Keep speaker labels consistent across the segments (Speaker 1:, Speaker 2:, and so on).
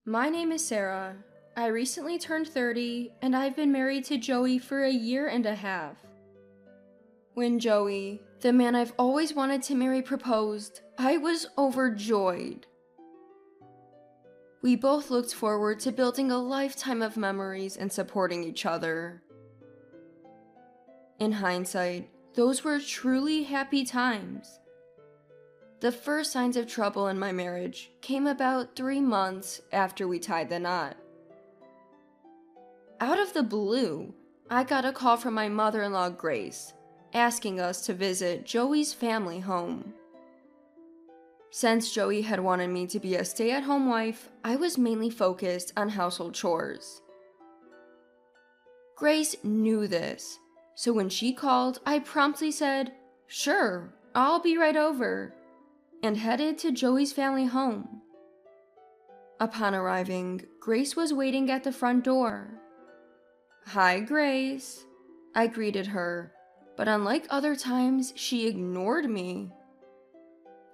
Speaker 1: My name is Sarah. I recently turned 30, and I've been married to Joey for a year and a half. When Joey, the man I've always wanted to marry, proposed, I was overjoyed. We both looked forward to building a lifetime of memories and supporting each other. In hindsight, those were truly happy times. The first signs of trouble in my marriage came about 3 months after we tied the knot. Out of the blue, I got a call from my mother-in-law, Grace, asking us to visit Joey's family home. Since Joey had wanted me to be a stay-at-home wife, I was mainly focused on household chores. Grace knew this, so when she called, I promptly said, "Sure, I'll be right over," and headed to Joey's family home. Upon arriving, Grace was waiting at the front door. "Hi, Grace," I greeted her, but unlike other times, she ignored me.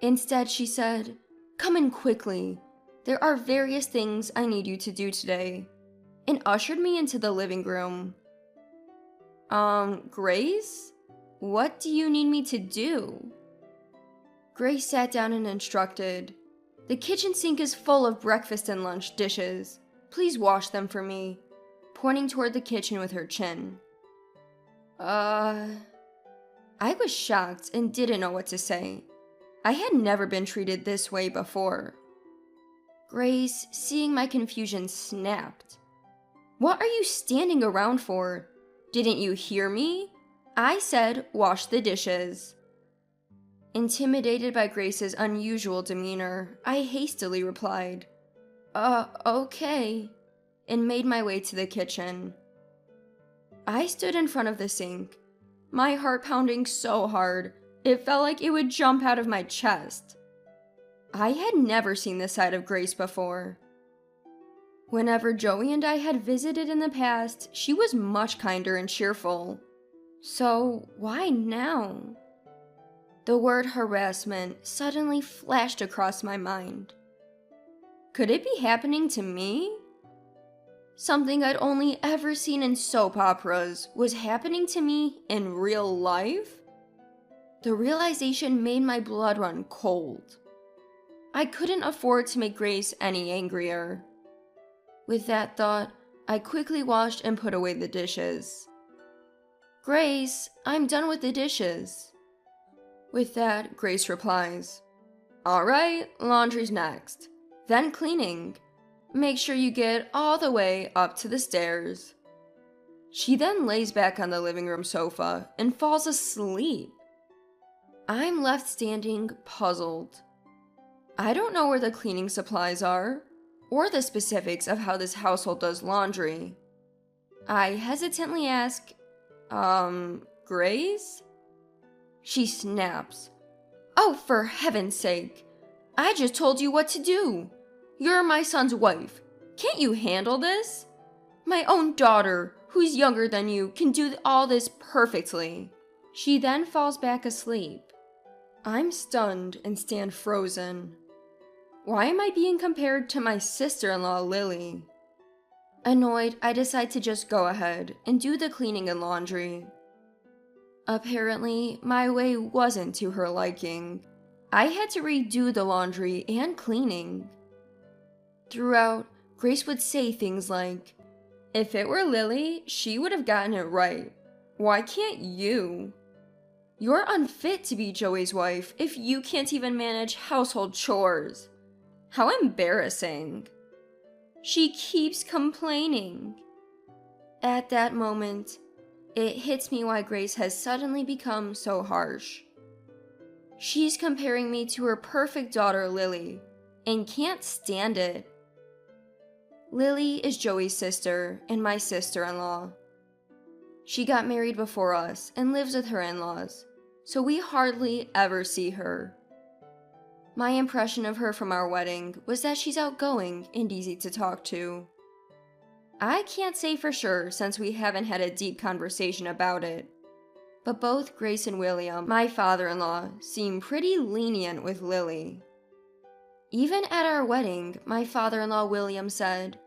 Speaker 1: Instead, she said, "Come in quickly. There are various things I need you to do today," and ushered me into the living room. Grace? What do you need me to do?" Grace sat down and instructed, "The kitchen sink is full of breakfast and lunch dishes. Please wash them for me," pointing toward the kitchen with her chin. I was shocked and didn't know what to say. I had never been treated this way before. Grace, seeing my confusion, snapped. "What are you standing around for? Didn't you hear me? I said wash the dishes." Intimidated by Grace's unusual demeanor, I hastily replied, Okay," and made my way to the kitchen. I stood in front of the sink, my heart pounding so hard, it felt like it would jump out of my chest. I had never seen this side of Grace before. Whenever Joey and I had visited in the past, she was much kinder and cheerful. So why now? The word harassment suddenly flashed across my mind. Could it be happening to me? Something I'd only ever seen in soap operas was happening to me in real life? The realization made my blood run cold. I couldn't afford to make Grace any angrier. With that thought, I quickly washed and put away the dishes. "Grace, I'm done with the dishes." With that, Grace replies, "All right, laundry's next. Then cleaning. Make sure you get all the way up to the stairs." She then lays back on the living room sofa and falls asleep. I'm left standing, puzzled. I don't know where the cleaning supplies are, or the specifics of how this household does laundry. I hesitantly ask, Grace? She snaps, "Oh, for heaven's sake! I just told you what to do. You're my son's wife. Can't you handle this? My own daughter, who's younger than you, can do all this perfectly." She then falls back asleep. I'm stunned and stand frozen. Why am I being compared to my sister-in-law, Lily? Annoyed, I decide to just go ahead and do the cleaning and laundry. Apparently, my way wasn't to her liking. I had to redo the laundry and cleaning. Throughout, Grace would say things like, "If it were Lily, she would have gotten it right. Why can't you? You're unfit to be Joey's wife if you can't even manage household chores. How embarrassing." She keeps complaining. At that moment, it hits me why Grace has suddenly become so harsh. She's comparing me to her perfect daughter, Lily, and can't stand it. Lily is Joey's sister and my sister-in-law. She got married before us and lives with her in-laws, so we hardly ever see her. My impression of her from our wedding was that she's outgoing and easy to talk to. I can't say for sure since we haven't had a deep conversation about it, but both Grace and William, my father-in-law, seem pretty lenient with Lily. Even at our wedding, my father-in-law William said,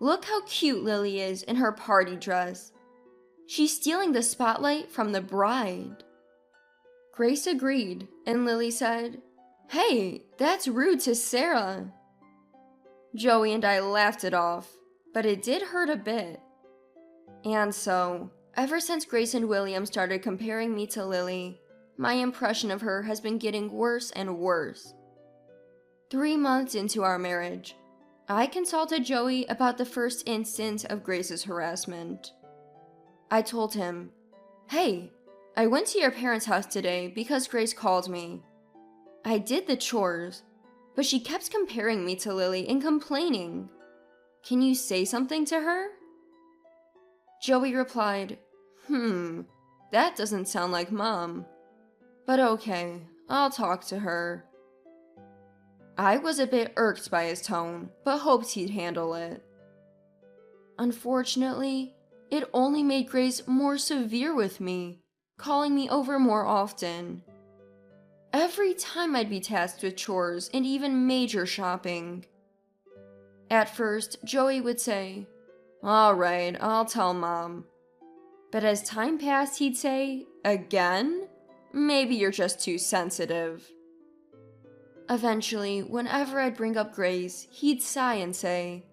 Speaker 1: "Look how cute Lily is in her party dress. She's stealing the spotlight from the bride." Grace agreed, and Lily said, "Hey, that's rude to Sarah." Joey and I laughed it off, but it did hurt a bit. And so, ever since Grace and William started comparing me to Lily, my impression of her has been getting worse and worse. 3 months into our marriage, I consulted Joey about the first instance of Grace's harassment. I told him, "Hey, I went to your parents' house today because Grace called me. I did the chores, but she kept comparing me to Lily and complaining. Can you say something to her?" Joey replied, "That doesn't sound like Mom. But okay, I'll talk to her." I was a bit irked by his tone, but hoped he'd handle it. Unfortunately, it only made Grace more severe with me, calling me over more often. Every time I'd be tasked with chores and even major shopping. At first, Joey would say, "All right, I'll tell Mom." But as time passed, he'd say, "Again? Maybe you're just too sensitive." Eventually, whenever I'd bring up Grace, he'd sigh and say,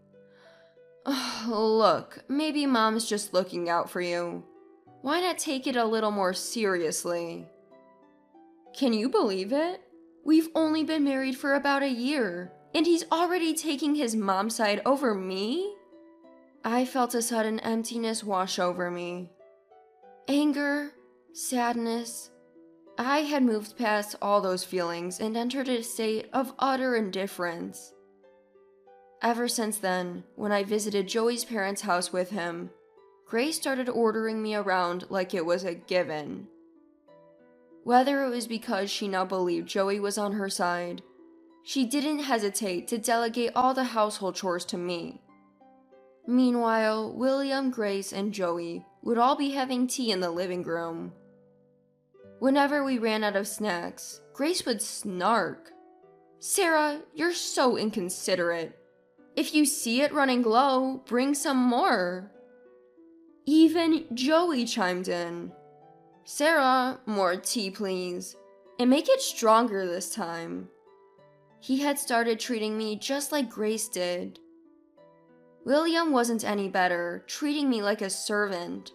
Speaker 1: "Oh, look, maybe Mom's just looking out for you. Why not take it a little more seriously?" Can you believe it? We've only been married for about a year, and he's already taking his mom's side over me? I felt a sudden emptiness wash over me. Anger, sadness. I had moved past all those feelings and entered a state of utter indifference. Ever since then, when I visited Joey's parents' house with him, Grace started ordering me around like it was a given. Whether it was because she now believed Joey was on her side, she didn't hesitate to delegate all the household chores to me. Meanwhile, William, Grace, and Joey would all be having tea in the living room. Whenever we ran out of snacks, Grace would snark, "Sarah, you're so inconsiderate. If you see it running low, bring some more." Even Joey chimed in, "Sarah, more tea please, and make it stronger this time." He had started treating me just like Grace did. William wasn't any better, treating me like a servant.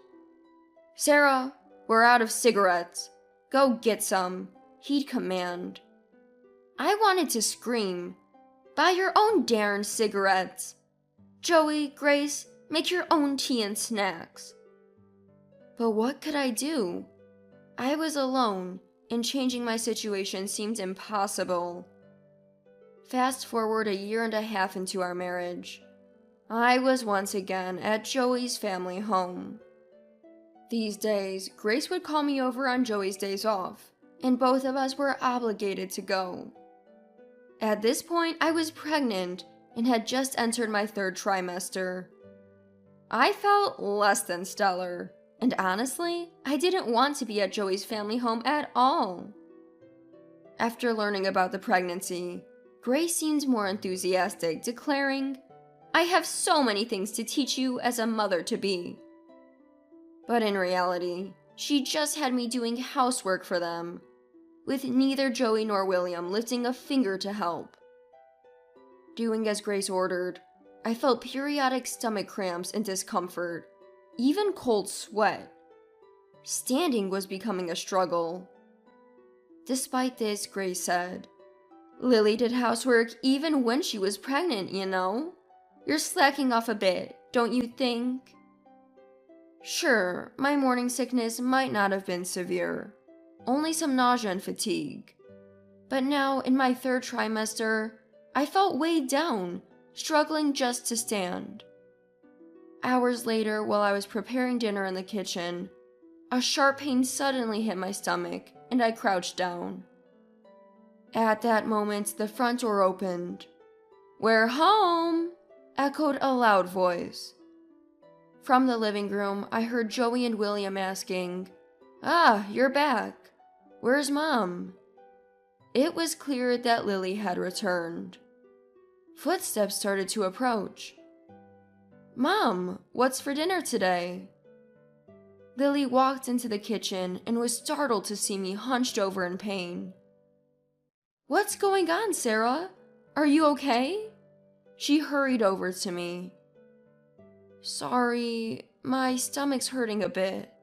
Speaker 1: "Sarah, we're out of cigarettes. Go get some," he'd command. I wanted to scream, "Buy your own darn cigarettes. Joey, Grace, make your own tea and snacks." But what could I do? I was alone, and changing my situation seemed impossible. Fast forward a year and a half into our marriage. I was once again at Joey's family home. These days, Grace would call me over on Joey's days off, and both of us were obligated to go. At this point, I was pregnant and had just entered my 3rd trimester. I felt less than stellar, and honestly, I didn't want to be at Joey's family home at all. After learning about the pregnancy, Grace seemed more enthusiastic, declaring, "I have so many things to teach you as a mother-to-be." But in reality, she just had me doing housework for them, with neither Joey nor William lifting a finger to help. Doing as Grace ordered, I felt periodic stomach cramps and discomfort, even cold sweat. Standing was becoming a struggle. Despite this, Grace said, "Lily did housework even when she was pregnant, you know? You're slacking off a bit, don't you think?" Sure, my morning sickness might not have been severe, only some nausea and fatigue. But now, in my 3rd trimester, I felt weighed down, struggling just to stand. Hours later, while I was preparing dinner in the kitchen, a sharp pain suddenly hit my stomach, and I crouched down. At that moment, the front door opened. "We're home!" echoed a loud voice. From the living room, I heard Joey and William asking, "Ah, you're back. Where's Mom?" It was clear that Lily had returned. Footsteps started to approach. "Mom, what's for dinner today?" Lily walked into the kitchen and was startled to see me hunched over in pain. "What's going on, Sarah? Are you okay?" She hurried over to me. "Sorry, my stomach's hurting a bit."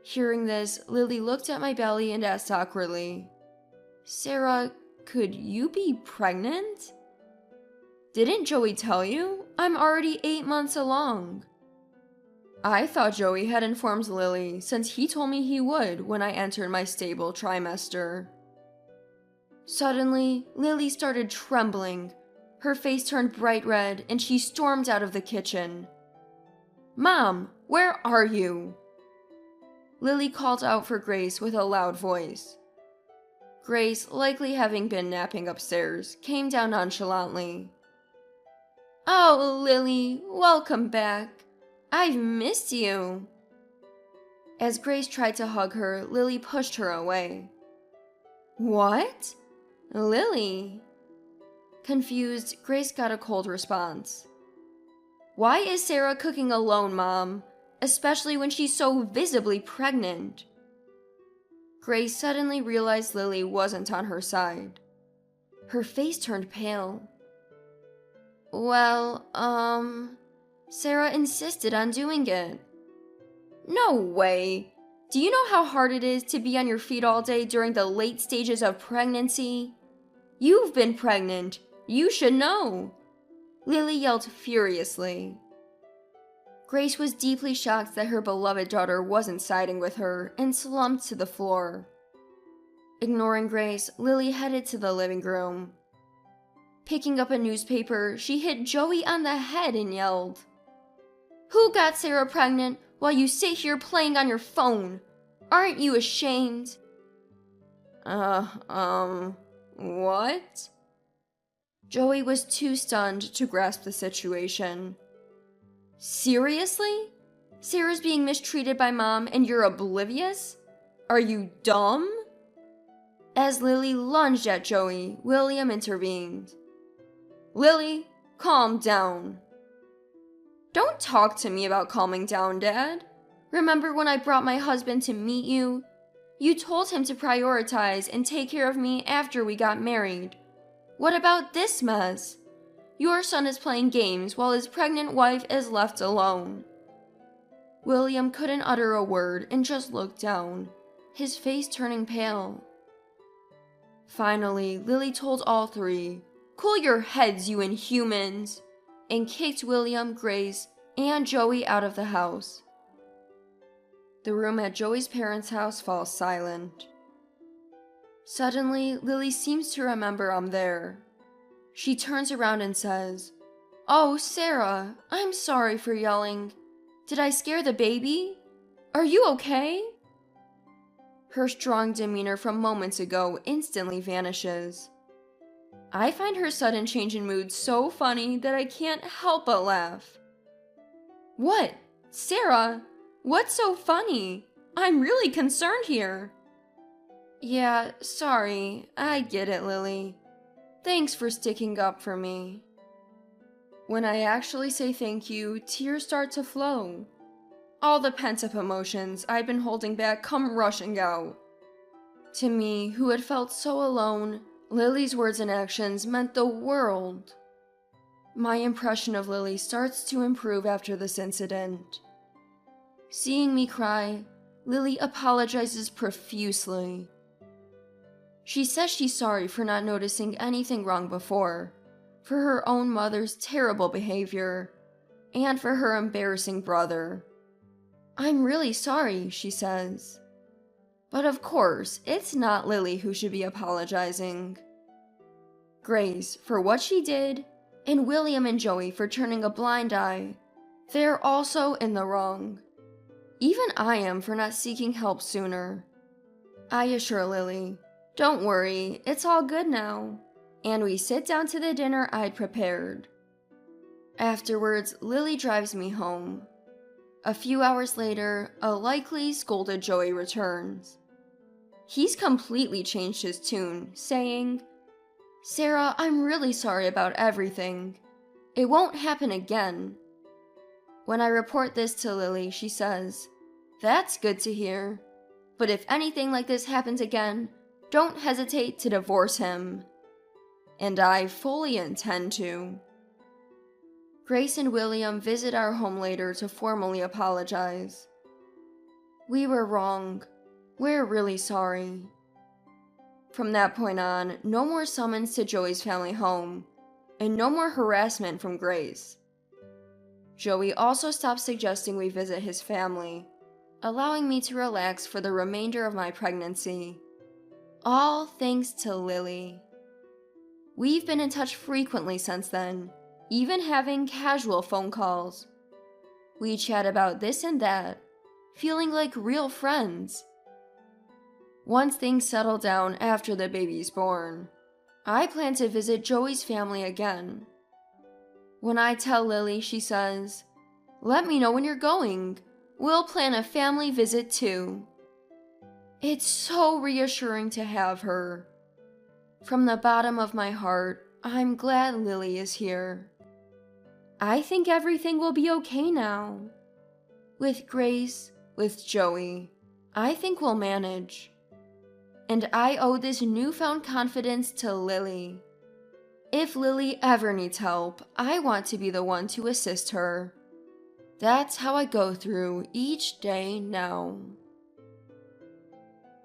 Speaker 1: Hearing this, Lily looked at my belly and asked awkwardly, "Sarah, could you be pregnant?" "Didn't Joey tell you? I'm already 8 months along." I thought Joey had informed Lily since he told me he would when I entered my stable trimester. Suddenly, Lily started trembling. Her face turned bright red and she stormed out of the kitchen. "Mom, where are you?" Lily called out for Grace with a loud voice. Grace, likely having been napping upstairs, came down nonchalantly. "Oh, Lily, welcome back. I've missed you." As Grace tried to hug her, Lily pushed her away. "What? Lily?" Confused, Grace got a cold response. "Why is Sarah cooking alone, Mom? Especially when she's so visibly pregnant." Grace suddenly realized Lily wasn't on her side. Her face turned pale. "Well, Sarah insisted on doing it." "No way! Do you know how hard it is to be on your feet all day during the late stages of pregnancy? You've been pregnant. You should know." Lily yelled furiously. Grace was deeply shocked that her beloved daughter wasn't siding with her and slumped to the floor. Ignoring Grace, Lily headed to the living room. Picking up a newspaper, she hit Joey on the head and yelled, "Who got Sarah pregnant while you sit here playing on your phone? Aren't you ashamed?" What? Joey was too stunned to grasp the situation. "Seriously? Sarah's being mistreated by Mom and you're oblivious? Are you dumb?" As Lily lunged at Joey, William intervened. "Lily, calm down." "Don't talk to me about calming down, Dad. Remember when I brought my husband to meet you? You told him to prioritize and take care of me after we got married. What about this mess? Your son is playing games while his pregnant wife is left alone." William couldn't utter a word and just looked down, his face turning pale. Finally, Lily told all three, "Cool your heads, you inhumans," and kicked William, Grace, and Joey out of the house. The room at Joey's parents' house falls silent. Suddenly, Lily seems to remember I'm there. She turns around and says, "Oh, Sarah, I'm sorry for yelling. Did I scare the baby? Are you okay?" Her strong demeanor from moments ago instantly vanishes. I find her sudden change in mood so funny that I can't help but laugh. "What? Sarah? What's so funny? I'm really concerned here." "Yeah, sorry. I get it, Lily. Thanks for sticking up for me." When I actually say thank you, tears start to flow. All the pent-up emotions I'd been holding back come rushing out. To me, who had felt so alone, Lily's words and actions meant the world. My impression of Lily starts to improve after this incident. Seeing me cry, Lily apologizes profusely. She says she's sorry for not noticing anything wrong before, for her own mother's terrible behavior, and for her embarrassing brother. "I'm really sorry," she says. But of course, it's not Lily who should be apologizing. Grace for what she did, and William and Joey for turning a blind eye. They're also in the wrong. Even I am for not seeking help sooner. I assure Lily, "Don't worry, it's all good now." And we sit down to the dinner I'd prepared. Afterwards, Lily drives me home. A few hours later, a likely scolded Joey returns. He's completely changed his tune, saying, Sarah, I'm really sorry about everything. It won't happen again. When I report this to Lily, she says, "That's good to hear. But if anything like this happens again, don't hesitate to divorce him." And I fully intend to. Grace and William visit our home later to formally apologize. "We were wrong. We're really sorry." From that point on, no more summons to Joey's family home, and no more harassment from Grace. Joey also stopped suggesting we visit his family, allowing me to relax for the remainder of my pregnancy. All thanks to Lily. We've been in touch frequently since then, even having casual phone calls. We chat about this and that, feeling like real friends. Once things settle down after the baby's born, I plan to visit Joey's family again. When I tell Lily, she says, "Let me know when you're going. We'll plan a family visit too." It's so reassuring to have her. From the bottom of my heart, I'm glad Lily is here. I think everything will be okay now. With Grace, with Joey, I think we'll manage. And I owe this newfound confidence to Lily. If Lily ever needs help, I want to be the one to assist her. That's how I go through each day now.